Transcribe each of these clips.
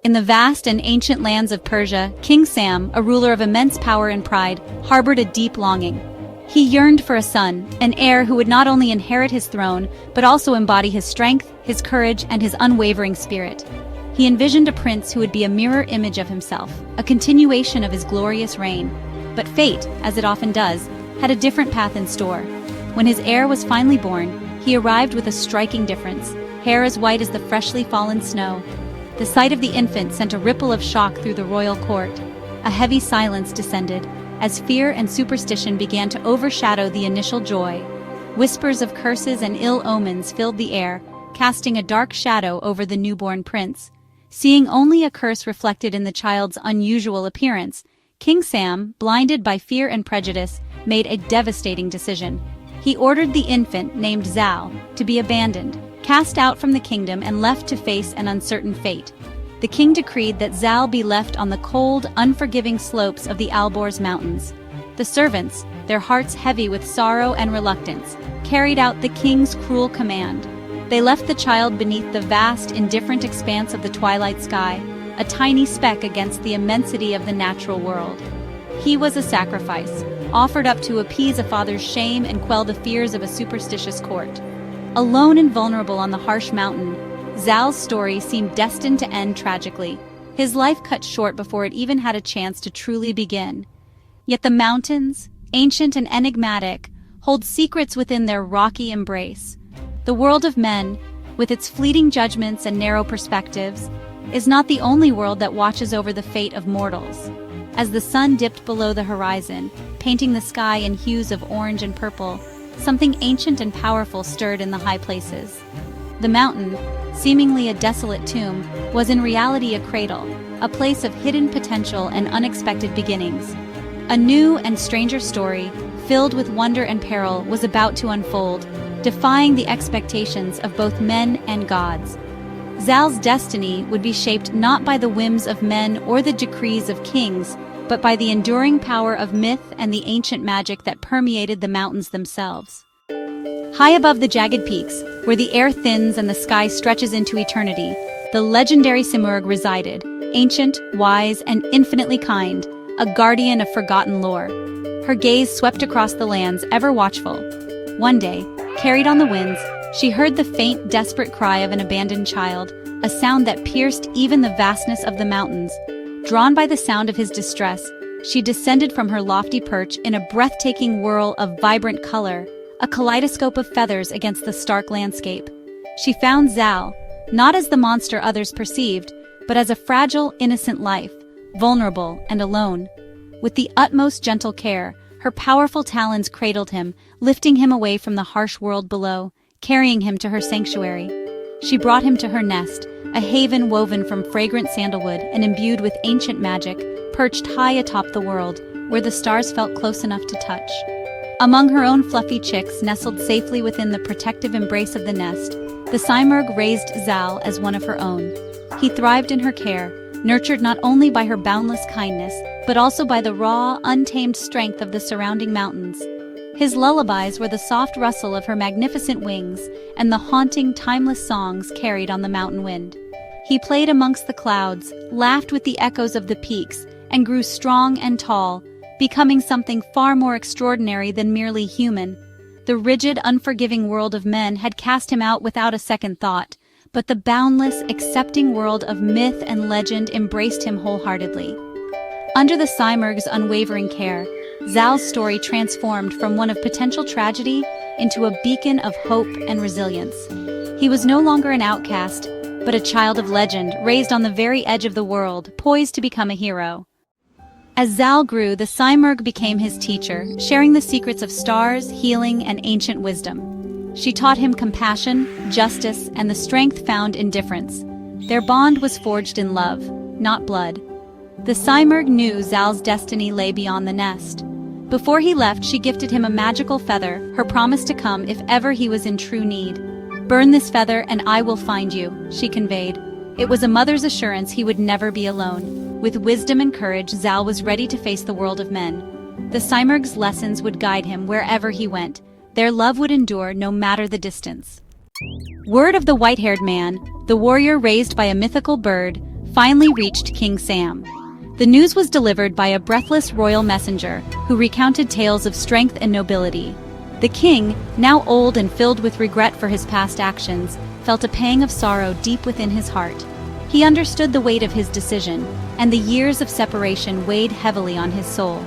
In the vast and ancient lands of Persia, King Sam, a ruler of immense power and pride, harbored a deep longing. He yearned for a son, an heir who would not only inherit his throne, but also embody his strength, his courage, and his unwavering spirit. He envisioned a prince who would be a mirror image of himself, a continuation of his glorious reign. But fate, as it often does, had a different path in store. When his heir was finally born, he arrived with a striking difference, hair as white as the freshly fallen snow. The sight of the infant sent a ripple of shock through the royal court. A heavy silence descended, as fear and superstition began to overshadow the initial joy. Whispers of curses and ill omens filled the air, casting a dark shadow over the newborn prince. Seeing only a curse reflected in the child's unusual appearance, King Sam, blinded by fear and prejudice, made a devastating decision. He ordered the infant, named Zal, to be abandoned, cast out from the kingdom and left to face an uncertain fate. The king decreed that Zal be left on the cold, unforgiving slopes of the Alborz mountains. The servants, their hearts heavy with sorrow and reluctance, carried out the king's cruel command. They left the child beneath the vast, indifferent expanse of the twilight sky, a tiny speck against the immensity of the natural world. He was a sacrifice, offered up to appease a father's shame and quell the fears of a superstitious court. Alone and vulnerable on the harsh mountain, Zal's story seemed destined to end tragically, his life cut short before it even had a chance to truly begin. Yet the mountains, ancient and enigmatic, hold secrets within their rocky embrace. The world of men, with its fleeting judgments and narrow perspectives, is not the only world that watches over the fate of mortals. As the sun dipped below the horizon, painting the sky in hues of orange and purple, something ancient and powerful stirred in the high places. The mountain, seemingly a desolate tomb, was in reality a cradle, a place of hidden potential and unexpected beginnings. A new and stranger story, filled with wonder and peril, was about to unfold, defying the expectations of both men and gods. Zal's destiny would be shaped not by the whims of men or the decrees of kings, but by the enduring power of myth and the ancient magic that permeated the mountains themselves. High above the jagged peaks, where the air thins and the sky stretches into eternity, the legendary Simurgh resided, ancient, wise, and infinitely kind, a guardian of forgotten lore. Her gaze swept across the lands, ever watchful. One day, carried on the winds, she heard the faint, desperate cry of an abandoned child, a sound that pierced even the vastness of the mountains. Drawn by the sound of his distress, she descended from her lofty perch in a breathtaking whirl of vibrant color, a kaleidoscope of feathers against the stark landscape. She found Zal, not as the monster others perceived, but as a fragile, innocent life, vulnerable and alone. With the utmost gentle care, her powerful talons cradled him, lifting him away from the harsh world below, carrying him to her sanctuary. She brought him to her nest, a haven woven from fragrant sandalwood and imbued with ancient magic, perched high atop the world, where the stars felt close enough to touch. Among her own fluffy chicks nestled safely within the protective embrace of the nest, the Simurgh raised Zal as one of her own. He thrived in her care, nurtured not only by her boundless kindness, but also by the raw, untamed strength of the surrounding mountains. His lullabies were the soft rustle of her magnificent wings and the haunting, timeless songs carried on the mountain wind. He played amongst the clouds, laughed with the echoes of the peaks, and grew strong and tall, becoming something far more extraordinary than merely human. The rigid, unforgiving world of men had cast him out without a second thought, but the boundless, accepting world of myth and legend embraced him wholeheartedly. Under the Simurgh's unwavering care, Zal's story transformed from one of potential tragedy into a beacon of hope and resilience. He was no longer an outcast, but a child of legend, raised on the very edge of the world, poised to become a hero. As Zal grew, the Simurgh became his teacher, sharing the secrets of stars, healing, and ancient wisdom. She taught him compassion, justice, and the strength found in difference. Their bond was forged in love, not blood. The Simurgh knew Zal's destiny lay beyond the nest. Before he left, she gifted him a magical feather, her promise to come if ever he was in true need. "Burn this feather and I will find you," she conveyed. It was a mother's assurance he would never be alone. With wisdom and courage, Zal was ready to face the world of men. The Simurgh's lessons would guide him wherever he went. Their love would endure no matter the distance. Word of the white-haired man, the warrior raised by a mythical bird, finally reached King Sam. The news was delivered by a breathless royal messenger who recounted tales of strength and nobility. The king, now old and filled with regret for his past actions, felt a pang of sorrow deep within his heart. He understood the weight of his decision, and the years of separation weighed heavily on his soul.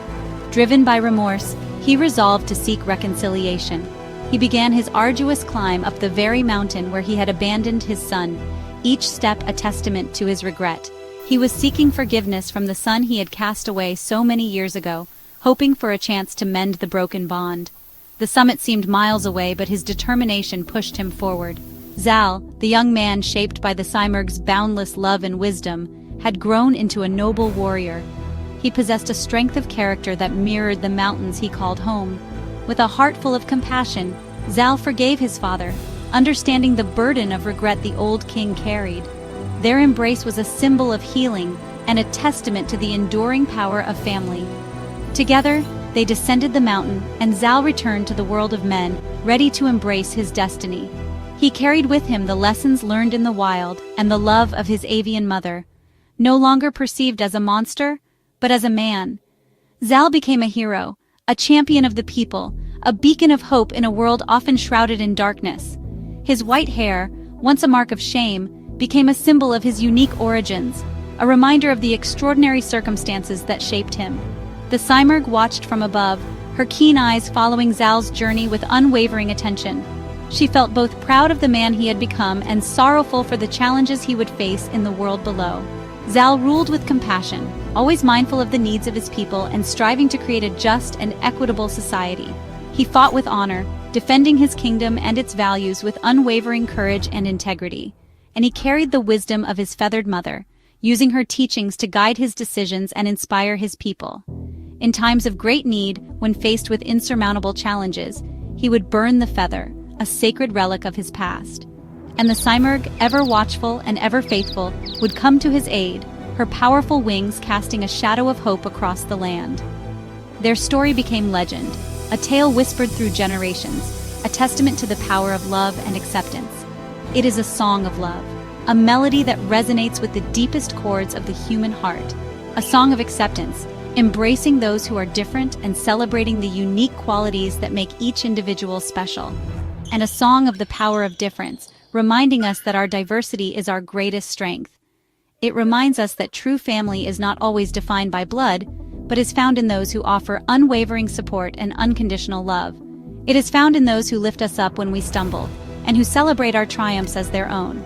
Driven by remorse, he resolved to seek reconciliation. He began his arduous climb up the very mountain where he had abandoned his son, each step a testament to his regret. He was seeking forgiveness from the son he had cast away so many years ago, hoping for a chance to mend the broken bond. The summit seemed miles away, but his determination pushed him forward. Zal, the young man shaped by the Simurgh's boundless love and wisdom, had grown into a noble warrior. He possessed a strength of character that mirrored the mountains he called home. With a heart full of compassion, Zal forgave his father, understanding the burden of regret the old king carried. Their embrace was a symbol of healing and a testament to the enduring power of family. Together, they descended the mountain, and Zal returned to the world of men, ready to embrace his destiny. He carried with him the lessons learned in the wild and the love of his avian mother. No longer perceived as a monster, but as a man, Zal became a hero, a champion of the people, a beacon of hope in a world often shrouded in darkness. His white hair, once a mark of shame, became a symbol of his unique origins, a reminder of the extraordinary circumstances that shaped him. The Simurgh watched from above, her keen eyes following Zal's journey with unwavering attention. She felt both proud of the man he had become and sorrowful for the challenges he would face in the world below. Zal ruled with compassion, always mindful of the needs of his people and striving to create a just and equitable society. He fought with honor, defending his kingdom and its values with unwavering courage and integrity. And he carried the wisdom of his feathered mother, using her teachings to guide his decisions and inspire his people. In times of great need, when faced with insurmountable challenges, he would burn the feather, a sacred relic of his past. And the Simurgh, ever watchful and ever faithful, would come to his aid, her powerful wings casting a shadow of hope across the land. Their story became legend, a tale whispered through generations, a testament to the power of love and acceptance. It is a song of love, a melody that resonates with the deepest chords of the human heart, a song of acceptance, embracing those who are different and celebrating the unique qualities that make each individual special, and a song of the power of difference, reminding us that our diversity is our greatest strength. It reminds us that true family is not always defined by blood, but is found in those who offer unwavering support and unconditional love. It is found in those who lift us up when we stumble, and who celebrate our triumphs as their own.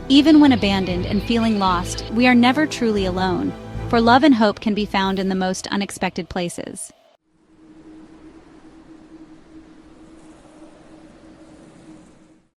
Even when abandoned and feeling lost, we are never truly alone, for love and hope can be found in the most unexpected places.